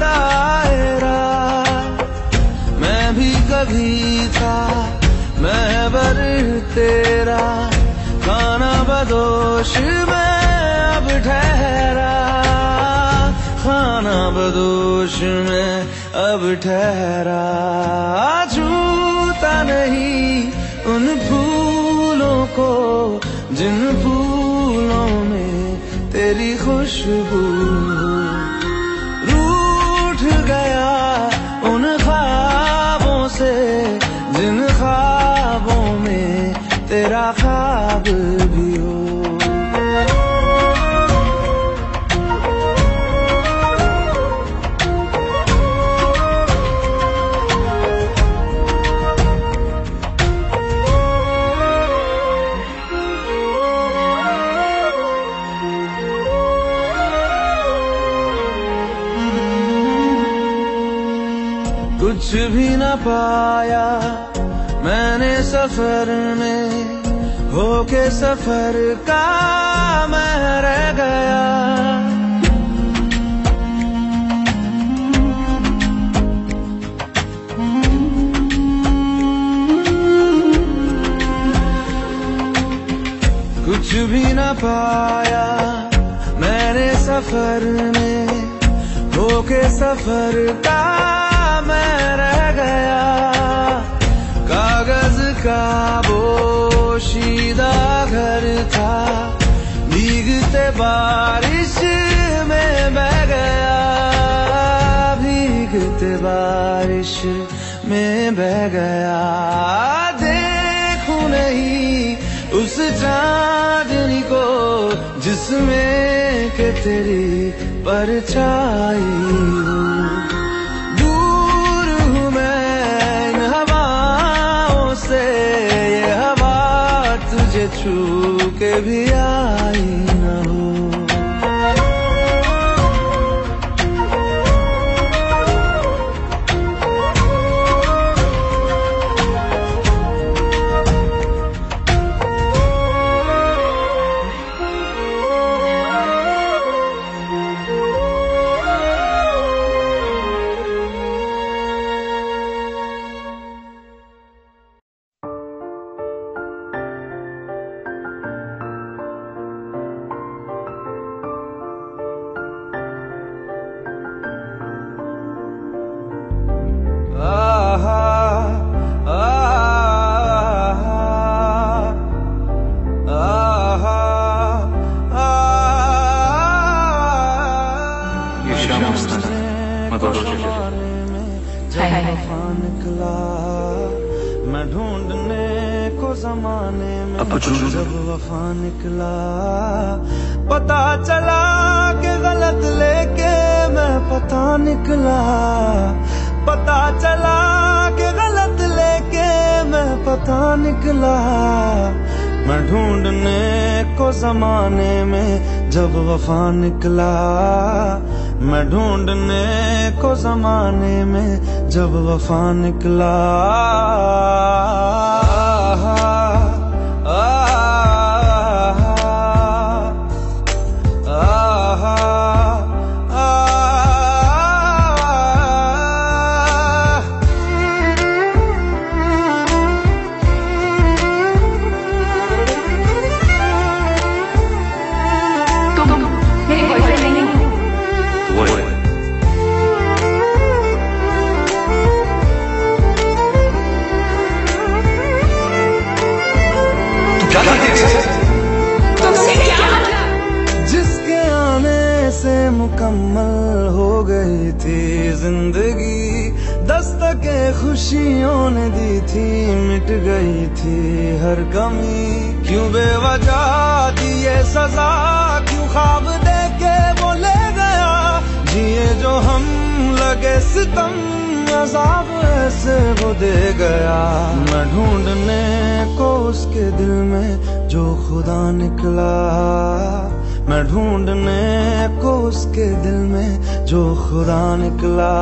दायरा मैं भी कभी था महबर तेरा खाना बदोश मैं अब ठहरा खाना बदोश में अब ठहरा छूता नहीं उन फूलों को जिन फूलों में तेरी खुशबू रूठ गया उन ख्वाबों से जिन ख्वाबों में तेरा ख्वाब भी हो कुछ भी न पाया मैंने सफर में होके सफर का मैं रह गया कुछ भी न पाया मैंने सफर में होके सफर का मैं रह गया, कागज का बोशीदा घर था, भीगते बारिश में बह गया, भीगते बारिश में बह गया। देखूं नहीं उस चांदनी को जिसमें के तेरी परछाई हूँ, दूर हूँ मैं इन हवाओं से, ये हवा तुझे छू के भी आई न हो। मैं ढूंढने को जमाने में जब वफा निकला, पता चला कि गलत लेके मैं पता निकला, पता चला कि गलत लेके मैं पता निकला। मैं ढूंढने को जमाने में जब वफा निकला, मैं ढूंढने को जमाने में जब वफा निकला। जिसके आने से मुकम्मल हो गई थी जिंदगी, दस्तके खुशियों ने दी थी, मिट गई थी हर कमी। क्यों बेवजह दी ये सजा, क्यों ख्वाब देके वो ले गया, जिए जो हम लगे सितम, अज़ाब ऐसे वो दे गया। मैं ढूंढने को उसके दिल में जो खुदा निकला, मैं ढूंढने को उसके दिल में जो खुदा निकला।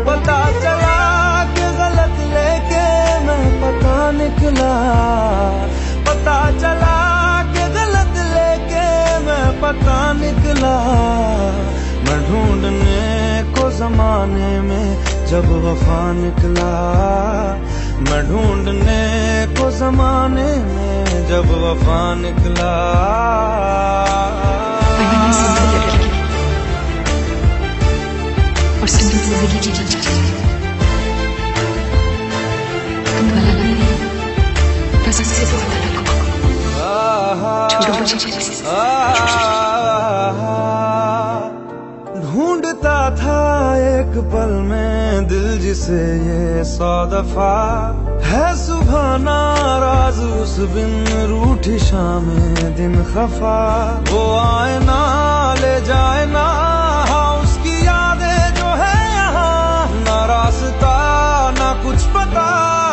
पता चला कि गलत लेके मैं पता निकला, पता चला कि गलत लेके मैं पता निकला। मैं ढूंढने को जमाने में जब वफा निकला, मैं ढूंढने को जमाने में जब वफा निकला। और सिंधु जिंदगी जीना चाहती है, तुम वाला नहीं, बस इससे तो वाला को छोड़ो मुझे। ढूंढता था एक पल में दिल जिसे ये 100 दफा, है सुबह नाराज उस बिन रूठी शामें दिन खफा। वो आए ना ले जाए ना, हाँ उसकी यादें जो है यहाँ, ना रास्ता ना कुछ पता,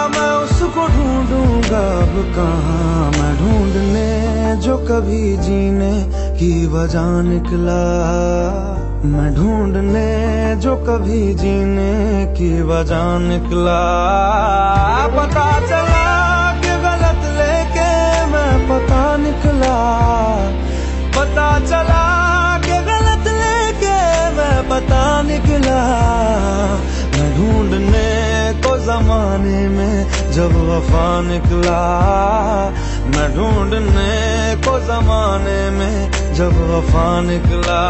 मैं उसको ढूंढूंगा अब कहाँ। मैं ढूंढने जो कभी जीने की वजह निकला, मैं ढूंढने जो कभी जीने की वजह निकला। पता चला कि गलत लेके मैं पता निकला, पता चला कि गलत लेके मैं पता निकला। मैं ढूंढने को जमाने में जब वफा निकला, मैं ढूंढने को जमाने में जब वफा निकला,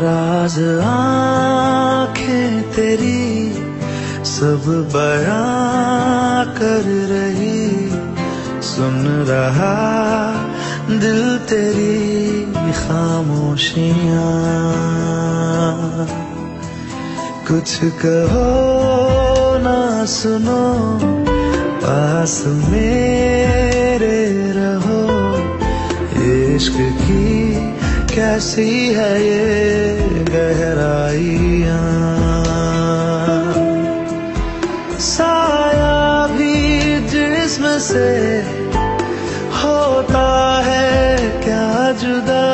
राज आँखें तेरी सब बयां कर रही, सुन रहा दिल तेरी खामोशियां, कुछ कहो ना सुनो पास मेरे रहो, इश्क की कैसी है ये गहराइयां, साया भी जिस्म से होता है क्या जुदा,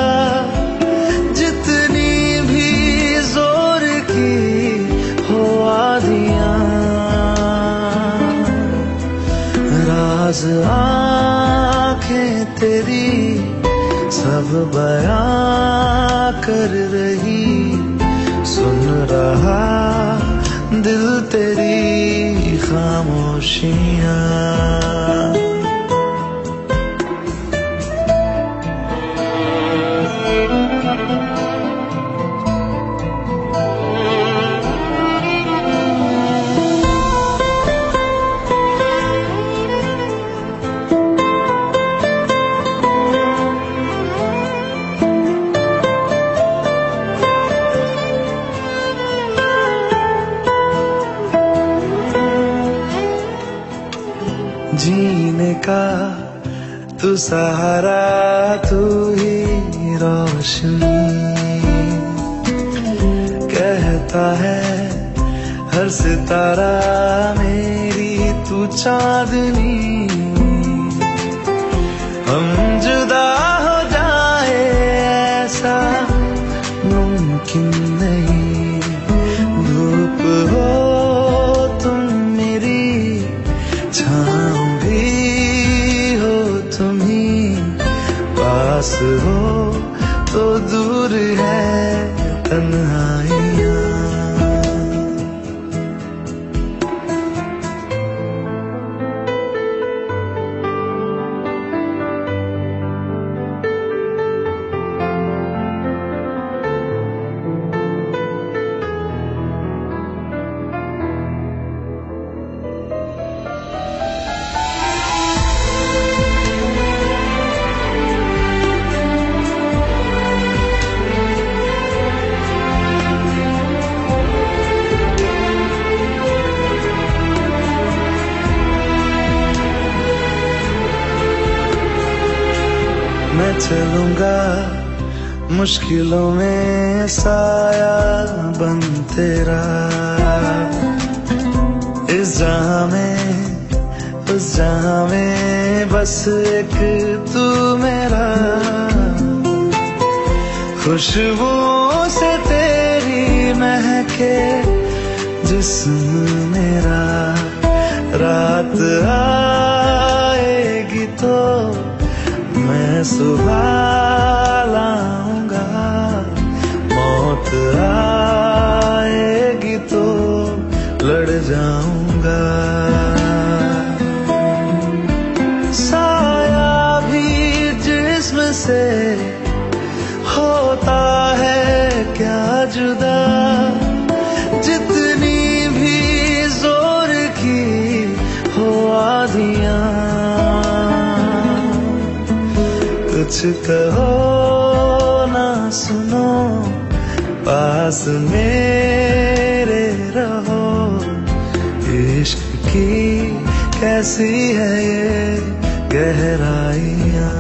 जितनी भी जोर की हो आधियां, राज आँखें तेरी सब बयां कर रही, सुन रहा दिल तेरी खामोशियां। जीने का तू सहारा, तू ही रोशनी, कहता है हर सितारा मेरी तू चांदनी, हम जुदा हो जाए ऐसा मुमकिन नहीं, धूप हो तुम मेरी छाँव हो तुम ही, पास हो तो दूर है तन्हाइयाँ। मैं चलूंगा मुश्किलों में साया बन तेरा, इस जहां में उस जहां में बस एक तू मेरा, खुशबू से तेरी महके जिस्म मेरा, रात आएगी तो मैं सुबह लाऊंगा, मौत आएगी तो लड़ जाऊंगा, साया भी जिस्म से होता है क्या जुदा, जितनी भी जोर की हो आधियां, कहो ना सुनो, पास मेरे रहो। इश्क की कैसी है ये गहराइयाँ।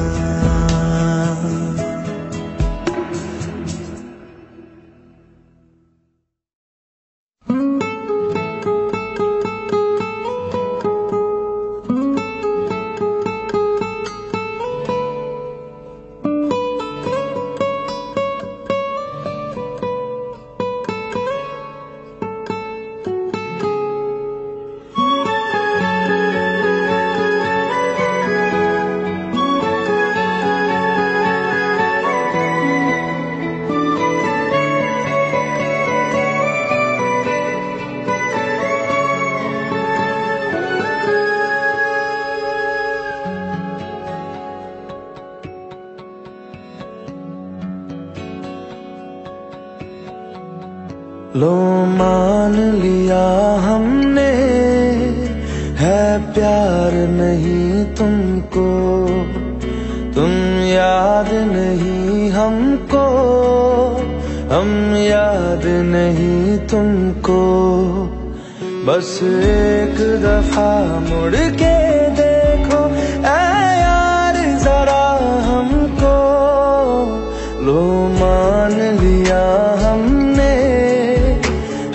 लो मान लिया हमने है प्यार नहीं तुमको, तुम याद नहीं हमको, हम याद नहीं तुमको। बस एक दफा मुड़ के देखो ऐ यार जरा हमको। लो मान लिया हमने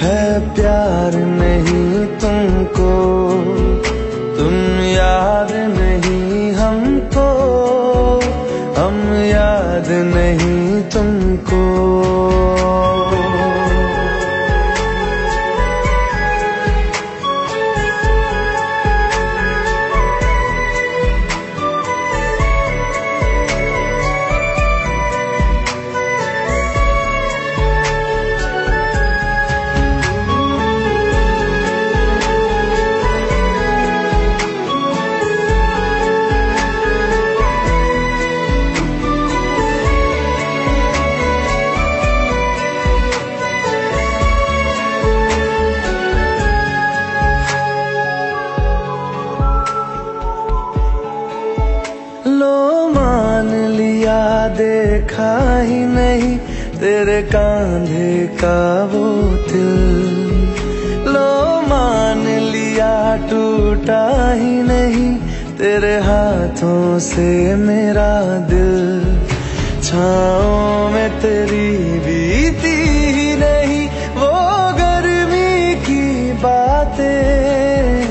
है प्यार नहीं तुमको, तुम याद नहीं हमको, हम याद नहीं तुमको। देखा ही नहीं तेरे कांधे का वो दिल। लो मान लिया टूटा ही नहीं तेरे हाथों से मेरा दिल। छाँव में तेरी बीती ही नहीं वो गर्मी की बातें,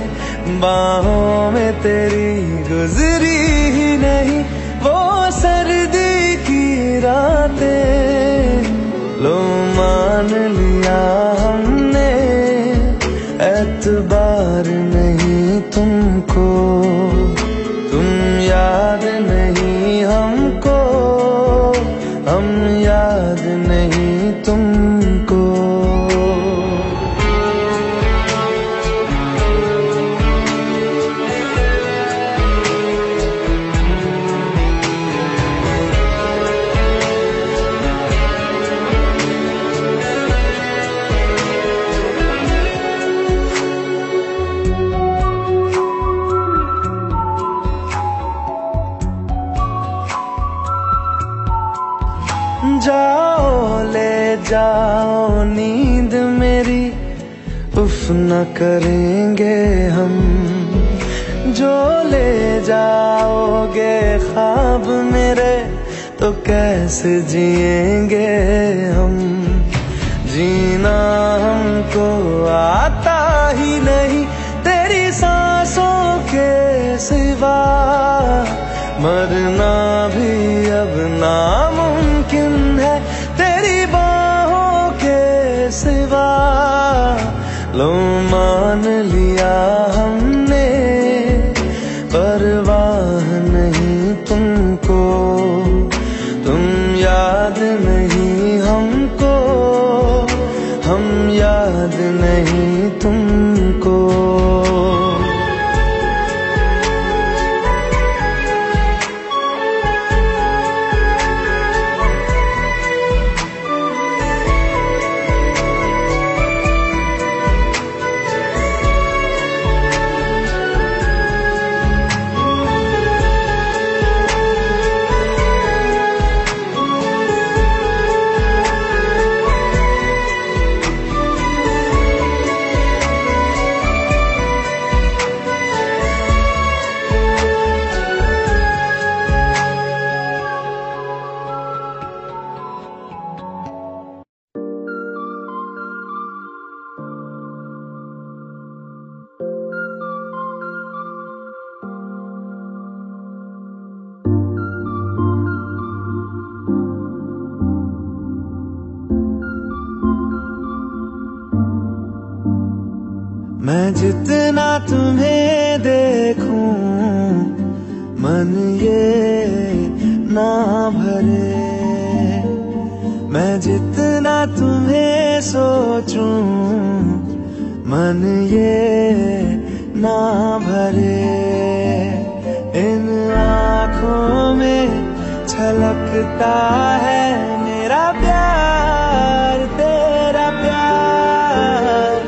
बाहों में तेरी गुजरी ही नहीं वो सर्दी की रातें। लो मान लिया हमने एतबार नहीं तुमको, तुम याद नहीं हमको, हम याद नहीं तुमको। जाओ ले जाओ नींद मेरी, उफ न करेंगे हम। जो ले जाओगे ख्वाब मेरे तो कैसे जिएंगे हम। जीना हमको आता ही नहीं तेरी सांसों के सिवा, मरना भी अब नामुमकिन है तेरी बाहों के सिवा। लो मान लिया हमने परवाह नहीं तुमको, तुम याद नहीं हमको, हम याद नहीं तुमको। मैं जितना तुम्हें देखूं मन ये ना भरे, मैं जितना तुम्हें सोचूं मन ये ना भरे। इन आँखों में छलकता है मेरा प्यार, तेरा प्यार,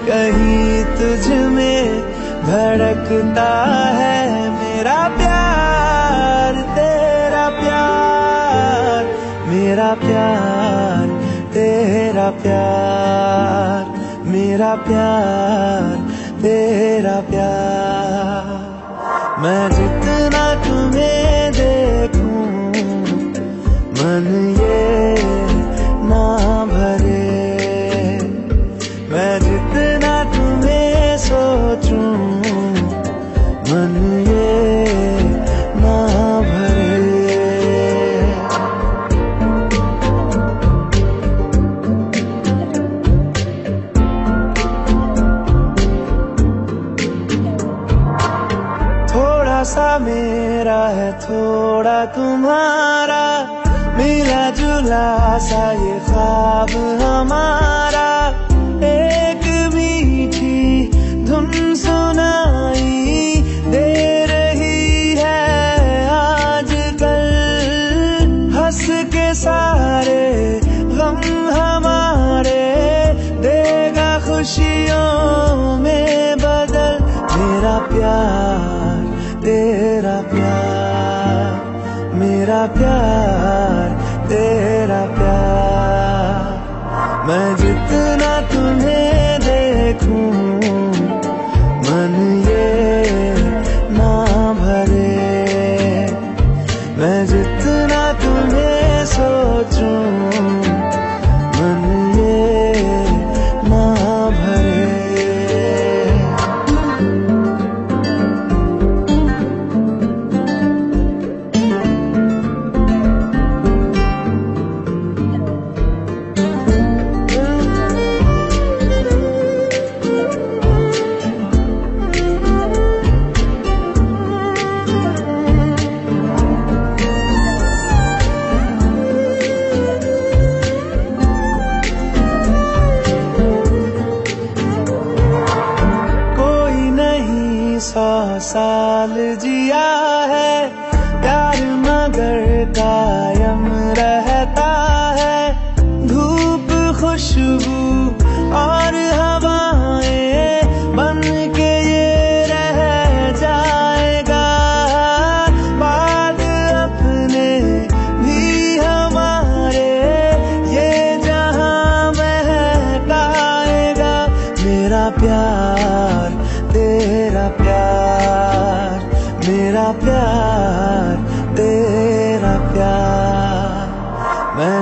कहीं तुझ में धड़कता है मेरा प्यार, तेरा प्यार, मेरा प्यार, तेरा प्यार, मेरा प्यार, तेरा प्यार। मैं जितना तुम्हें देखूं मन ये ना भरे, मैं जितना तुम्हें सोचूं मन ये ना भरे। थोड़ा सा मेरा है थोड़ा तुम्हारा, मिला जुला सा ये ख्वाब हमारा, एक मीठी धुन सुनाई दे रही है आजकल, हंस के सारे गम हमारे देगा खुशियों में बदल। मेरा प्यार, तेरा प्यार, मेरा प्यार, तेरा प्यार। मैं जितना तुम्हें देखूं मन ये ना भरे, मैं जितना तुम्हें सोचूं मन ये ना भरे। साल जिया है प्यार मगर कायम रहता है, धूप खुशबू और हवाएं बन के ये रह जाएगा, बाद अपने भी हमारे ये जहां महकाएगा। मेरा प्यार, तेरा प्यार, मेरा प्यार, तेरा प्यार। मैं